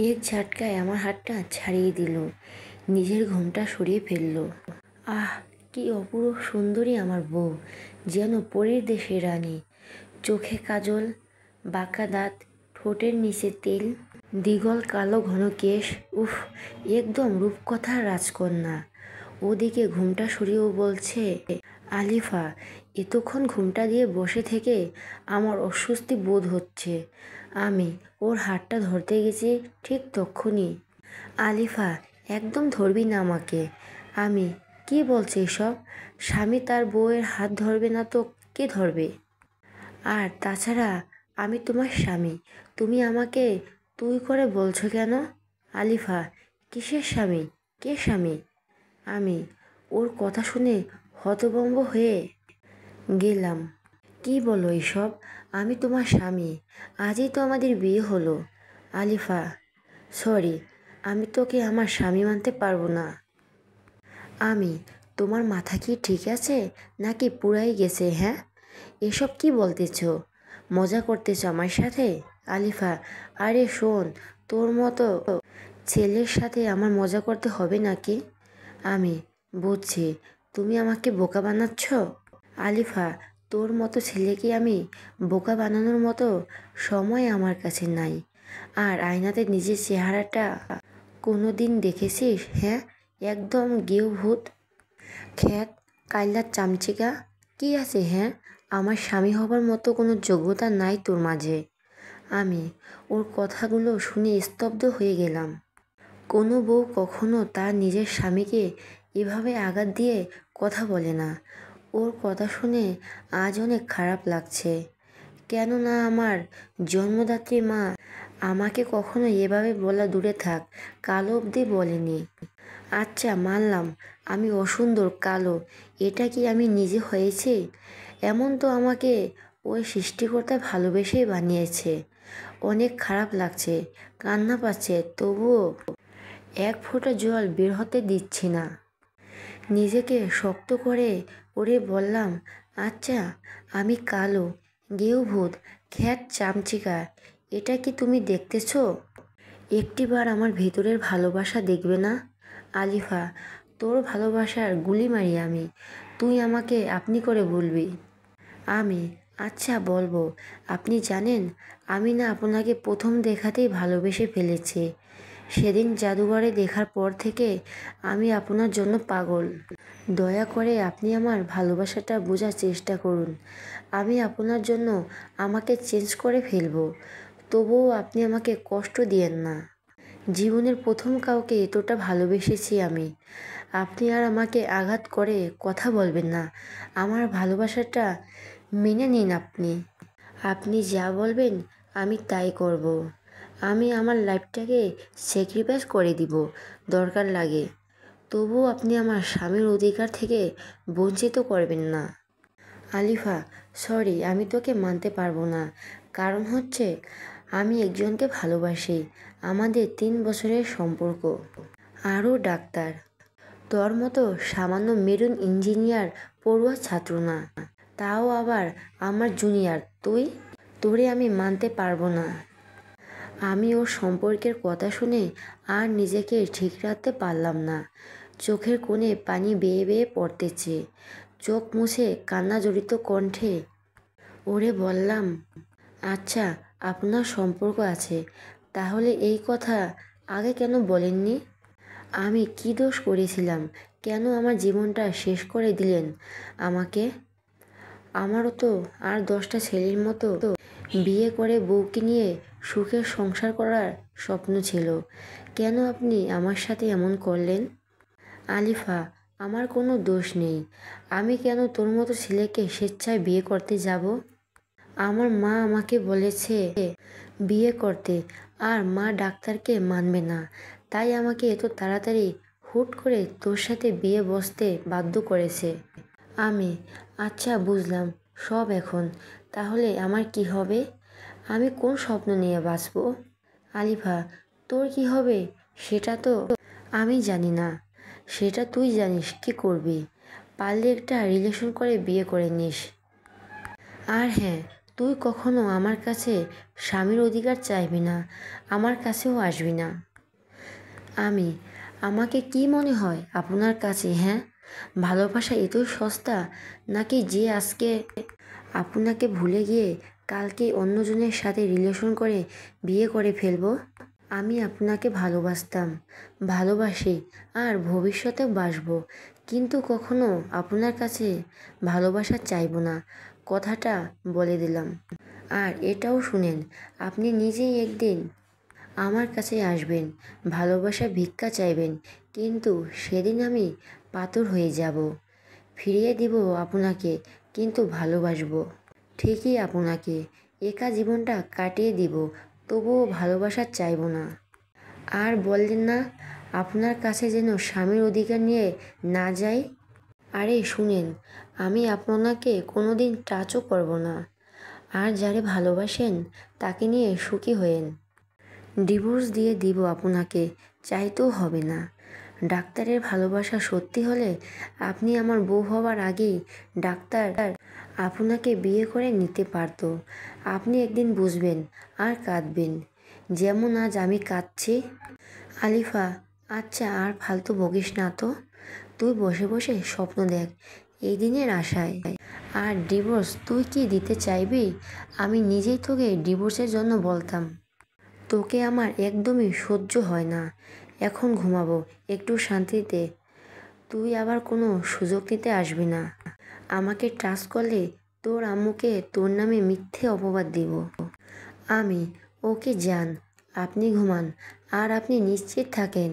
এক ঝাটকায় আমার হাতটা ছাড়িয়ে দিল, নিজের ঘুমটা সরিয়ে ফেলল। আহ, কি অপূর্ব সুন্দরী আমার বউ, যেন পরীর দেশের রানী। চোখে কাজল, বাঁকা দাঁত, ঠোঁটের নিচে তেল, দ্বিগল কালো ঘন কেশ। উফ, একদম রূপকথার রাজকন্যা। ওদিকে ঘুমটা সরিয়েও বলছে, আলিফা, এতক্ষণ ঘুমটা দিয়ে বসে থেকে আমার অস্বস্তি বোধ হচ্ছে। আমি ওর হাতটা ধরতে গেছি, ঠিক তক্ষুনি, আলিফা, একদম ধরবি না আমাকে। আমি, কি বলছে এসব? স্বামী তার বউয়ের হাত ধরবে না তো কে ধরবে? আর তাছাড়া আমি তোমার স্বামী, তুমি আমাকে তুই করে বলছো কেন? আলিফা, কিসের স্বামী? কে স্বামী? আমি ওর কথা শুনে হতভম্ব হয়ে গেলাম। কি বলো এসব? আমি তোমার স্বামী, আজই তো আমাদের বিয়ে হলো। আলিফা, সরি, আমি তোকে আমার স্বামী মানতে পারবো না। আমি, তোমার মাথা কি ঠিক আছে নাকি পুরাই গেছে? হ্যাঁ, এসব কি বলতেছ? মজা করতেছ আমার সাথে? আলিফা, আরে শোন, তোর মতো ছেলের সাথে আমার মজা করতে হবে নাকি? আমি, বুঝছি, তুমি আমাকে বোকা বানাচ্ছ। আলিফা, তোর মতো ছেলেকে আমি বোকা বানানোর মতো সময় আমার কাছে নাই। আর আয়নাতে নিজের চেহারাটা কোনো দিন দেখেছিস? হ্যাঁ, একদম গেও ভূত, খ্যাত, কাইল্লার চামচিকা। কি আছে? হ্যাঁ, আমার স্বামী হবার মতো কোনো যোগ্যতা নাই তোর মাঝে। আমি ওর কথাগুলো শুনে স্তব্ধ হয়ে গেলাম। কোনো বউ কখনো তার নিজের স্বামীকে এভাবে আঘাত দিয়ে কথা বলে না। ওর কথা শুনে আজ অনেক খারাপ লাগছে। কেননা আমার জন্মদাত্রী মা আমাকে কখনো এভাবে বলা দূরে থাক, কালো অবধি বলেনি। আচ্ছা, মানলাম আমি অসুন্দর, কালো, এটা কি আমি নিজে হয়েছি? এমন তো আমাকে ওই সৃষ্টিকর্তা ভালোবেসেই বানিয়েছে। অনেক খারাপ লাগছে, কান্না পাচ্ছে, তবুও এক ফোঁটা জল বের হতে দিচ্ছি না। নিজেকে শক্ত করে ওরে বললাম, আচ্ছা, আমি কালো, গেঁয়ো ভূত, খ্যাত চামচিকা, এটা কি তুমি দেখতেছ? একটিবার আমার ভেতরের ভালোবাসা দেখবে না? আলিফা, তোর ভালোবাসার গুলি মারি আমি, তুই আমাকে আপনি করে বলবি। আমি, আচ্ছা বলবো। আপনি জানেন, আমি না আপনাকে প্রথম দেখাতেই ভালোবেসে ফেলেছি। সেদিন জাদুঘরে দেখার পর থেকে আমি আপনার জন্য পাগল। দয়া করে আপনি আমার ভালোবাসাটা বোঝার চেষ্টা করুন। আমি আপনার জন্য আমাকে চেঞ্জ করে ফেলবো, তবুও আপনি আমাকে কষ্ট দিয়েন না। জীবনের প্রথম কাউকে এতটা ভালোবেসেছি আমি। আপনি আর আমাকে আঘাত করে কথা বলবেন না। আমার ভালোবাসাটা মেনে নিন আপনি। আপনি যা বলবেন আমি তাই করব। আমি আমার লাইফটাকে স্যাক্রিফাইস করে দিব দরকার লাগে, তবুও আপনি আমার স্বামীর অধিকার থেকে বঞ্চিত করবেন না। আলিফা, সরি, আমি তোকে মানতে পারবো না। কারণ হচ্ছে, আমি একজনকে ভালোবাসি। আমাদের 3 বছরের সম্পর্ক। আরও ডাক্তার। তোর মতো সামান্য মেরুন ইঞ্জিনিয়ার পড়ুয়া ছাত্র না, তাও আবার আমার জুনিয়র তুই। তোরে আমি মানতে পারবো না। আমি ওর সম্পর্কের কথা শুনে আর নিজেকে ঠিক রাখতে পারলাম না। চোখের কোণে পানি বেয়ে বেয়ে পড়তেছে। চোখ মুছে কান্না জড়িত কণ্ঠে ওরে বললাম, আচ্ছা, আপনার সম্পর্ক আছে, তাহলে এই কথা আগে কেন বলেননি? আমি কি দোষ করেছিলাম? কেন আমার জীবনটা শেষ করে দিলেন আমাকে? আমারও তো আর 10টা ছেলের মতো বিয়ে করে বউকে নিয়ে সুখের সংসার করার স্বপ্ন ছিল। কেন আপনি আমার সাথে এমন করলেন? আলিফা, আমার কোনো দোষ নেই। আমি কেন তোর মতো ছেলেকে স্বেচ্ছায় বিয়ে করতে যাব? আমার মা আমাকে বলেছে বিয়ে করতে, আর মা ডাক্তারকে মানবে না, তাই আমাকে এত তাড়াতাড়ি হুট করে তোর সাথে বিয়ে বসতে বাধ্য করেছে। আমি, আচ্ছা বুঝলাম সব এখন। তাহলে আমার কি হবে? আমি কোন স্বপ্ন নিয়ে বাঁচব? আলিফা, তোর কি হবে সেটা তো আমি জানি না, সেটা তুই জানিস কি করবি। পারলে একটা রিলেশন করে বিয়ে করে নিস। আর হ্যাঁ, তুই কখনো আমার কাছে স্বামীর অধিকার চাইবি না, আমার কাছেও আসবি না। আমাকে কি মনে হয় আপনার কাছে? হ্যাঁ, ভালোবাসা এতই সস্তা নাকি যে আজকে আপনাকে ভুলে গিয়ে কালকে অন্যজনের সাথে রিলেশন করে বিয়ে করে ফেলবো? আমি আপনাকে ভালোবাসতাম, ভালোবাসি, আর ভবিষ্যতেও বাসবো, কিন্তু কখনো আপনার কাছে ভালোবাসা চাইবো না, কথাটা বলে দিলাম। আর এটাও শুনেন, আপনি নিজেই একদিন আমার কাছে আসবেন, ভালোবাসা ভিক্ষা চাইবেন, কিন্তু সেদিন আমি পাথর হয়ে যাব। ফিরিয়ে দিব আপনাকে, কিন্তু ভালোবাসবো ঠিকই আপনাকে। একা জীবনটা কাটিয়ে দিব, তবুও ভালোবাসা চাইব না। আর বললেন না আপনার কাছে যেন স্বামীর অধিকার নিয়ে না যাই। আরে শুনেন, আমি আপনাকে কোনোদিন টাচও করব না। আর যারে ভালোবাসেন তাকে নিয়ে সুখী হয়েন। ডিভোর্স দিয়ে দিব আপনাকে, চাইতেও হবে না। ডাক্তারের ভালোবাসা সত্যি হলে আপনি আমার বউ হওয়ার আগেই ডাক্তার আপনাকে বিয়ে করে নিতে পারত। আপনি একদিন বুঝবেন আর কাঁদবেন, যেমন আজ আমি কাঁদছি। আলিফা, আচ্ছা আর ফালতু বকিস না তো। তুই বসে বসে স্বপ্ন দেখ এই দিনের আশায়। আর ডিভোর্স তুই কি দিতে চাইবি? আমি নিজেই তোকে ডিভোর্সের জন্য বলতাম। তোকে আমার একদমই সহ্য হয় না। এখন ঘুমাবো, একটু শান্তিতে। তুই আবার কোনো সুযোগ নিতে আসবি না। আমাকে ট্রাস্ট করলে তোর আম্মুকে তোর নামে মিথ্যে অপবাদ দিব আমি। ওকে যান, আপনি ঘুমান, আর আপনি নিশ্চিত থাকেন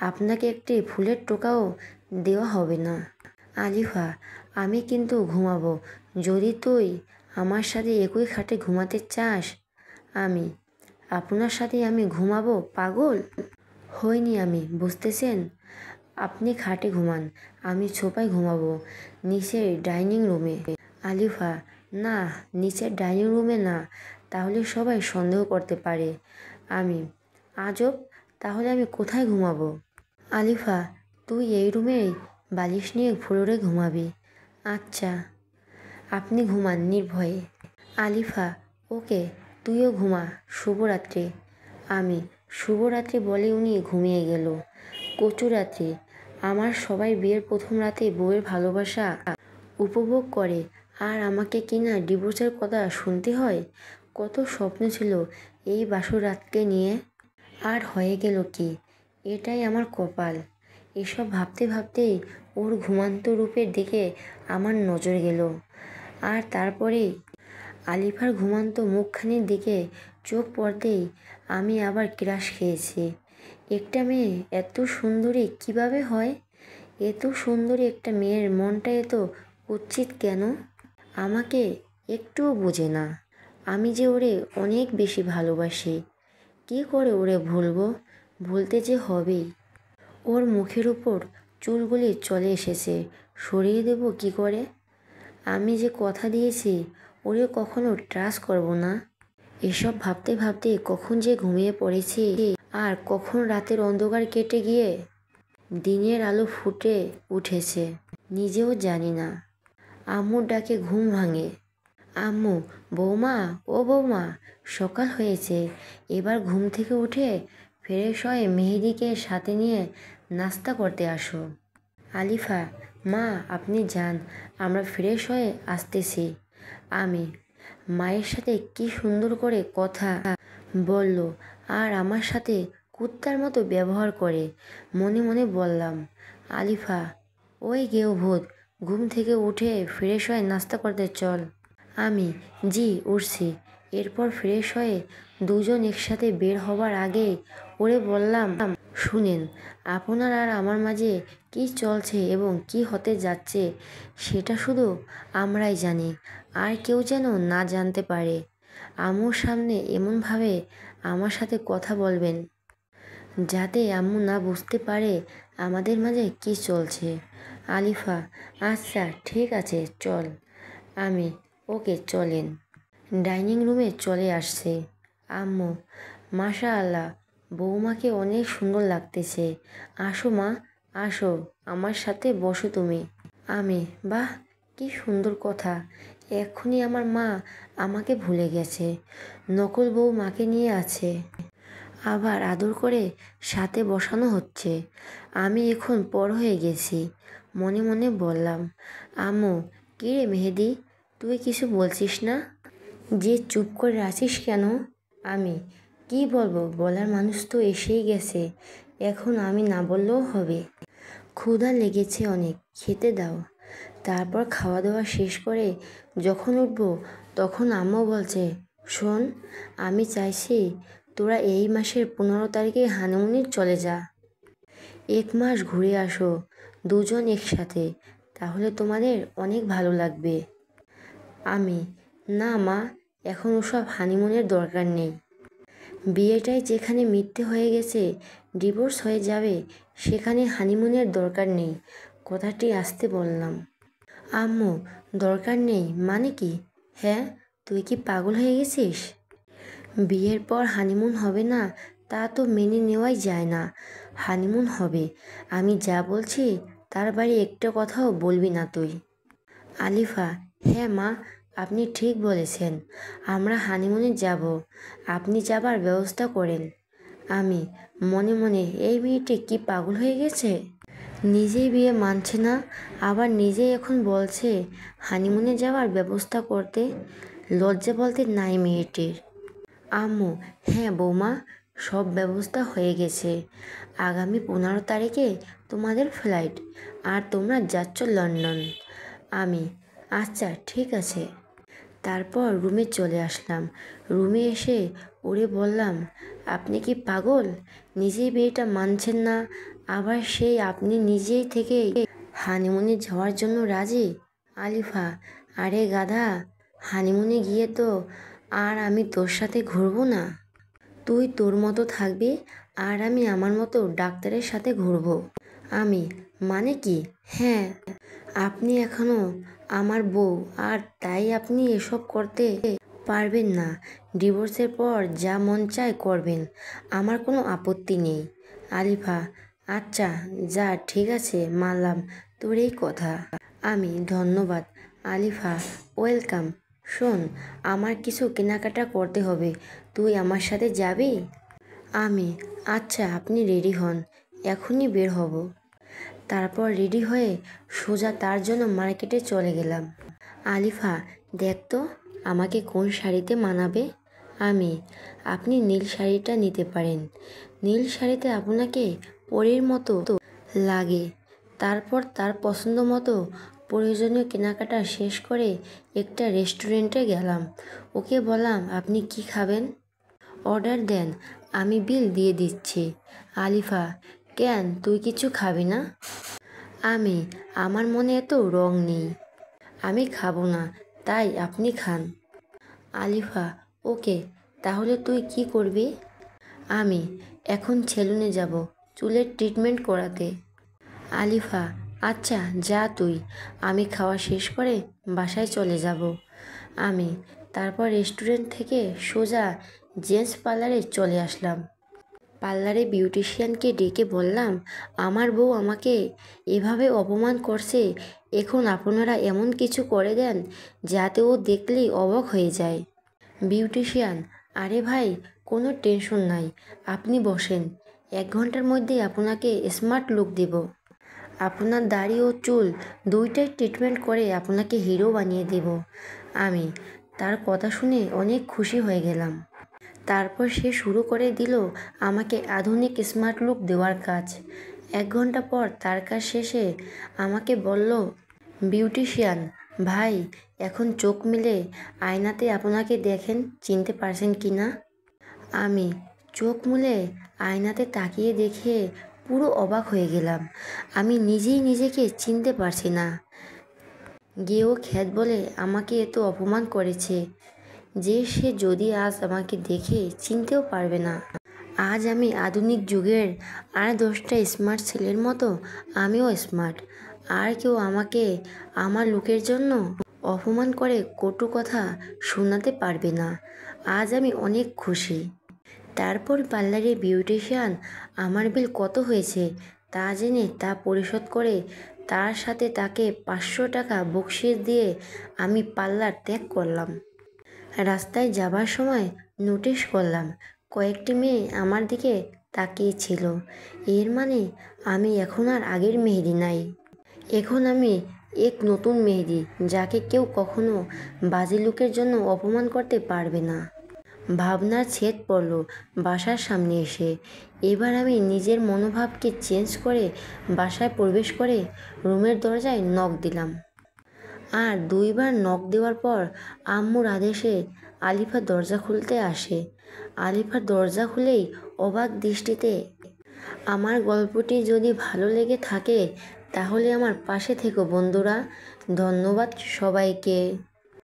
আপনাকে একটি ফুলের টোকাও দেওয়া হবে না। আলিফা, আমি কিন্তু ঘুমাবো, যদি তুই আমার সাথে একই খাটে ঘুমাতে চাস। আমি আপনার সাথে আমি ঘুমাবো? পাগল হইনি আমি, বুঝতেছেন? আপনি খাটে ঘুমান, আমি সোফায় ঘুমাবো, নিচের ডাইনিং রুমে। আলিফা, না, নিচের ডাইনিং রুমে না, তাহলে সবাই সন্দেহ করতে পারে। আমি আজব, তাহলে আমি কোথায় ঘুমাবো? আলিফা, তুই এই রুমেই বালিশ নিয়ে ফ্লোরে ঘুমাবি। আচ্ছা, আপনি ঘুমান নির্ভয়ে। আলিফা, ওকে, তুইও ঘুমা, শুভরাত্রি। আমি শুভরাত্রি বলে উনি ঘুমিয়ে গেল। কচুরাত্রি। আমার সবাই বিয়ের প্রথম রাতে বউয়ের ভালোবাসা উপভোগ করে, আর আমাকে কিনা ডিভোর্সের কথা শুনতে হয়। কত স্বপ্ন ছিল এই বাসর রাতকে নিয়ে, আর হয়ে গেল কি? এটাই আমার কপাল। এসব ভাবতে ভাবতেই ওর ঘুমান্ত রূপের দিকে আমার নজর গেল, আর তারপরে আলিফার ঘুমান্ত মুখখানির দিকে চোখ পড়তেই আমি আবার ক্রাশ খেয়েছি। একটা মেয়ে এত সুন্দরী কিভাবে হয়? এত সুন্দরী একটা মেয়ের মনটা এত কুৎসিত কেন? আমাকে একটুও বোঝে না। আমি যে ওরে অনেক বেশি ভালোবাসি। কী করে ওরে ভুলবো? ভুলতে যে হবেই। ওর মুখের উপর চুলগুলি চলে এসেছে, সরিয়ে দেব কি করে? আমি যে কথা দিয়েছি ওরে কখনো ট্রাস্ট করব না। এসব ভাবতে ভাবতে কখন যে ঘুমিয়ে পড়েছি, আর কখন রাতের অন্ধকার কেটে গিয়ে দিনের আলো ফুটে উঠেছে নিজেও জানি না। আম্মুর ডাকে ঘুম ভাঙে। আম্মু, বৌমা, ও বৌমা, সকাল হয়েছে, এবার ঘুম থেকে উঠে ফ্রেশ হয়ে মেহেদিকে সাথে নিয়ে নাস্তা করতে আসো। আলিফা, মা আপনি যান, আমরা ফ্রেশ হয়ে আসতেছি। আমি মায়ের সাথে কি সুন্দর করে কথা বলল, আর আমার সাথে কুত্তার মতো ব্যবহার করে। মনে মনে বললাম, আলিফা, ওই গেও ভূত, ঘুম থেকে উঠে ফ্রেশ হয়ে নাস্তা করতে চল। আমি, জি উঠছি। এরপর ফ্রেশ হয়ে দুজন একসাথে বের হবার আগে ওরে বললাম, শুনেন, আপনার আর আমার মাঝে কি চলছে এবং কি হতে যাচ্ছে সেটা শুধু আমরাই জানি, আর কেউ যেন না জানতে পারে। আম্মুর সামনে এমনভাবে আমার সাথে কথা বলবেন যাতে আম্মু না বুঝতে পারে আমাদের মাঝে কি চলছে। আলিফা, আচ্ছা ঠিক আছে চল। আমি, ওকে চলেন। ডাইনিং রুমে চলে আসছে। আম্মু, মাশা আল্লাহ, বৌমাকে অনেক সুন্দর লাগতেছে। আসো মা, আসো, আমার সাথে বসো তুমি। আমি, বাহ, কি সুন্দর কথা, এক্ষুনি আমার মা আমাকে ভুলে গেছে, নকল বউ মাকে নিয়ে আছে, আবার আদর করে সাথে বসানো হচ্ছে। আমি এখন পর হয়ে গেছি। মনে মনে বললাম, আম্মু, কী রে মেহেদি, তুই কিছু বলছিস না যে? চুপ করে আছিস কেন? আমি কি বলবো, বলার মানুষ তো এসেই গেছে, এখন আমি না বললেও হবে। ক্ষুধা লেগেছে অনেক, খেতে দাও। তারপর খাওয়া দাওয়া শেষ করে যখন উঠবো তখন আম্মু বলছে, শোন, আমি চাইছি তোরা এই মাসের 15 তারিখে হানিমুনে চলে যা। 1 মাস ঘুরে আসো দুজন একসাথে, তাহলে তোমাদের অনেক ভালো লাগবে। আমি, না মা, এখন ওসব হানিমুনের দরকার নেই। বিয়েটাই যেখানে মিথ্যে হয়ে গেছে, ডিভোর্স হয়ে যাবে, সেখানে হানিমুনের দরকার নেই। কথাটি আসতে বললাম। আম্মু, দরকার নেই মানে কি? হ্যাঁ, তুই কি পাগল হয়ে গেছিস? বিয়ের পর হানিমুন হবে না তা তো মেনে নেওয়াই যায় না। হানিমুন হবে। আমি যা বলছি তার বাইরে একটা কথাও বলবি না তুই। আলিফা, হ্যাঁ মা, আপনি ঠিক বলেছেন, আমরা হানিমুনে যাব, আপনি যাবার ব্যবস্থা করেন। আমি মনে মনে, এই মেয়েটি কি পাগল হয়ে গেছে? নিজেই বিয়ে মানছে না, আবার নিজেই এখন বলছে হানিমুনে যাওয়ার ব্যবস্থা করতে। লজ্জা বলতে নাই মেয়েটির। আম্মু, হ্যাঁ বৌমা, সব ব্যবস্থা হয়ে গেছে। আগামী 15 তারিখে তোমাদের ফ্লাইট, আর তোমরা যাচ্ছ লন্ডন। আমি, আচ্ছা ঠিক আছে। তারপর রুমে চলে আসলাম। রুমে এসে ওরে বললাম, আপনি কি পাগল? নিজেই বিয়েটা মানছেন না, আবার সেই আপনি নিজেই থেকে হানিমুনে যাওয়ার জন্য রাজি? আলিফা, আরে গাধা, হানিমুনে গিয়ে তো আর আমি তোর সাথে ঘুরবো না। তুই তোর মতো থাকবি, আর আমি আমার মতো ডাক্তারের সাথে ঘুরবো। আমি, মানে কি? হ্যাঁ, আপনি এখনো আমার বউ, আর তাই আপনি এসব করতে পারবেন না। ডিভোর্সের পর যা মন চায় করবেন, আমার কোনো আপত্তি নেই। আলিফা, আচ্ছা যা, ঠিক আছে, মানলাম তোর এই কথা। আমি, ধন্যবাদ। আলিফা, ওয়েলকাম। শোন, আমার কিছু কেনাকাটা করতে হবে, তুই আমার সাথে যাবি? আমি, আচ্ছা আপনি রেডি হন, এখনই বের হব। তারপর রেডি হয়ে সোজা তার জন্য মার্কেটে চলে গেলাম। আলিফা, দেখ তো আমাকে কোন শাড়িতে মানাবে। আমি, আপনি নীল শাড়িটা নিতে পারেন, নীল শাড়িতে আপনাকে পরীর মতো লাগে। তারপর তার পছন্দ মতো প্রয়োজনীয় কেনাকাটা শেষ করে একটা রেস্টুরেন্টে গেলাম। ওকে বললাম, আপনি কি খাবেন? অর্ডার দেন, আমি বিল দিয়ে দিচ্ছি। আলিফা, কেন, তুই কিছু খাবি না? আমি, আমার মনে এত রং নেই, আমি খাবো না, তাই আপনি খান। আলিফা, ওকে, তাহলে তুই কি করবি? আমি, এখন সেলুনে যাব চুলের ট্রিটমেন্ট করাতে। আলিফা, আচ্ছা যা তুই, আমি খাওয়া শেষ করে বাসায় চলে যাব। আমি, তারপর রেস্টুরেন্ট থেকে সোজা জেন্টস পার্লারে চলে আসলাম। পার্লারে বিউটিশিয়ানকে ডেকে বললাম, আমার বউ আমাকে এভাবে অপমান করছে, এখন আপনারা এমন কিছু করে দেন যাতে ও দেখলেই অবাক হয়ে যায়। বিউটিশিয়ান, আরে ভাই, কোনো টেনশন নাই, আপনি বসেন, 1 ঘন্টার মধ্যেই আপনাকে স্মার্ট লুক দেব। আপনার দাড়ি ও চুল দুইটাই ট্রিটমেন্ট করে আপনাকে হিরো বানিয়ে দেব। আমি, তার কথা শুনে অনেক খুশি হয়ে গেলাম। তারপর সে শুরু করে দিল আমাকে আধুনিক স্মার্ট লুক দেওয়ার কাজ। 1 ঘন্টা পর তার কাজ শেষে আমাকে বলল, বিউটিশিয়ান ভাই, এখন চোখ মেলে আয়নাতে আপনাকে দেখেন, চিনতে পারছেন কি না? আমি, চোখ মুলে আয়নাতে তাকিয়ে দেখে পুরো অবাক হয়ে গেলাম। আমি নিজেই নিজেকে চিনতে পারছি না। গেও খ্যাত বলে আমাকে এত অপমান করেছে যে সে যদি আজ আমাকে দেখে চিনতেও পারবে না। আজ আমি আধুনিক যুগের আর 10টা স্মার্ট ছেলের মতো আমিও স্মার্ট, আর কেউ আমাকে আমার লুকের জন্য অপমান করে কটু কথা শোনাতে পারবে না। আজ আমি অনেক খুশি। তারপর পার্লারে বিউটিশিয়ান আমার বিল কত হয়েছে তা জেনে তা পরিশোধ করে তার সাথে তাকে 500 টাকা বকশিশ দিয়ে আমি পার্লার ত্যাগ করলাম। রাস্তায় যাবার সময় নোটিশ করলাম কয়েকটি মেয়ে আমার দিকে তাকিয়েছিল। এর মানে আমি এখন আর আগের মেহেদি নাই। এখন আমি এক নতুন মেহেদি, যাকে কেউ কখনো বাজে লুকের জন্য অপমান করতে পারবে না। ভাবনার ছেদ পড়ল বাসার সামনে এসে। এবার আমি নিজের মনোভাবকে চেঞ্জ করে বাসায় প্রবেশ করে রুমের দরজায় নক দিলাম। আর 2বার নক দেওয়ার পর আম্মুর আদেশে আলিফা দরজা খুলতে আসে। আলিফা দরজা খুলেই অবাক দৃষ্টিতে। আমার গল্পটি যদি ভালো লেগে থাকে তাহলে আমার পাশে থেকো বন্ধুরা। ধন্যবাদ সবাইকে।